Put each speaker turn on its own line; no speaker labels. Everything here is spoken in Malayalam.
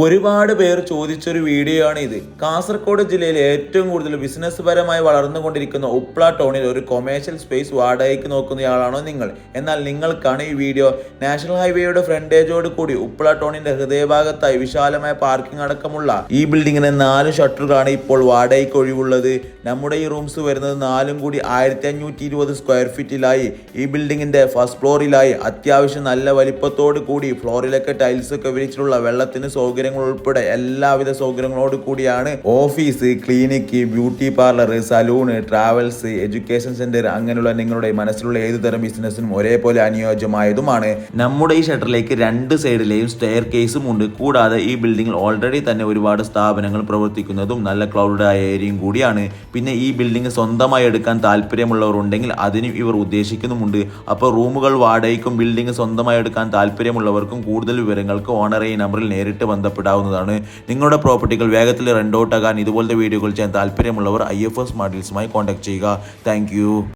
ഒരുപാട് പേർ ചോദിച്ചൊരു വീഡിയോ ആണ് ഇത്. കാസർഗോഡ് ജില്ലയിൽ ഏറ്റവും കൂടുതൽ ബിസിനസ് പരമായി വളർന്നുകൊണ്ടിരിക്കുന്ന ഉപ്ല ടൗണിൽ ഒരു കൊമേഴ്ഷ്യൽ സ്പേസ് വാടകയ്ക്ക് നോക്കുന്നയാളാണോ നിങ്ങൾ? എന്നാൽ നിങ്ങൾക്കാണ് ഈ വീഡിയോ. നാഷണൽ ഹൈവേയുടെ ഫ്രണ്ടേജോട് കൂടി ഉപ്ല ടൗണിന്റെ ഹൃദയഭാഗത്തായി വിശാലമായ പാർക്കിംഗ് അടക്കമുള്ള ഈ ബിൽഡിങ്ങിന് 4 ഷട്ടറുകളാണ് ഇപ്പോൾ വാടകയ്ക്ക് ഒഴിവുള്ളത്. നമ്മുടെ ഈ റൂംസ് വരുന്നത് 4 കൂടി 1520 സ്ക്വയർ ഫീറ്റിലായി. ഈ ബിൽഡിങ്ങിന്റെ ഫസ്റ്റ് ഫ്ലോറിലായി അത്യാവശ്യം നല്ല വലിപ്പത്തോട് കൂടി ഫ്ലോറിലൊക്കെ ടൈൽസ് ഒക്കെ വിരിച്ചിട്ടുള്ള വെള്ളത്തിന് സൗകര്യങ്ങൾ ഉൾപ്പെടെ എല്ലാവിധ സൗകര്യങ്ങളോട് കൂടിയാണ്. Office, clinic, beauty parlour, salon, travels, education centre അങ്ങനെയുള്ള നിങ്ങളുടെ മനസ്സിലുള്ള ഏതുതരം ബിസിനസ്സിനും ഒരേപോലെ അനുയോജ്യമായതുമാണ്. നമ്മുടെ ഈ ഷട്ടറിലേക്ക് 2 സൈഡിലെയും സ്റ്റെയർ കേസും ഉണ്ട്. കൂടാതെ ഈ ബിൽഡിംഗിൽ ഓൾറെഡി തന്നെ ഒരുപാട് സ്ഥാപനങ്ങൾ പ്രവർത്തിക്കുന്നതും നല്ല ക്ലൗഡഡ് ആയ ഏരിയയും കൂടിയാണ്. പിന്നെ ഈ ബിൽഡിംഗ് സ്വന്തമായി എടുക്കാൻ താല്പര്യമുള്ളവർ ഉണ്ടെങ്കിൽ അതിനും ഇവർ ഉദ്ദേശിക്കുന്നുമുണ്ട്. അപ്പോൾ റൂമുകൾ വാടകയ്ക്കും ബിൽഡിംഗ് സ്വന്തമായി എടുക്കാൻ താല്പര്യമുള്ളവർക്കും കൂടുതൽ വിവരങ്ങൾക്ക് ഓണറെ ഈ നമ്പറിൽ നേരിട്ട് ബന്ധപ്പെടാവുന്നതാണ്. നിങ്ങളുടെ പ്രോപ്പർട്ടികൾ വേഗത്തിൽ റെന്റ് ഔട്ട് ആകാൻ ഇതുപോലത്തെ വീഡിയോകൾ ചെയ്യാൻ താല്പര്യമുള്ളവർ IFS സ്മാർട്ട് ഡീൽസുമായി കോൺടാക്ട് ചെയ്യുക. താങ്ക്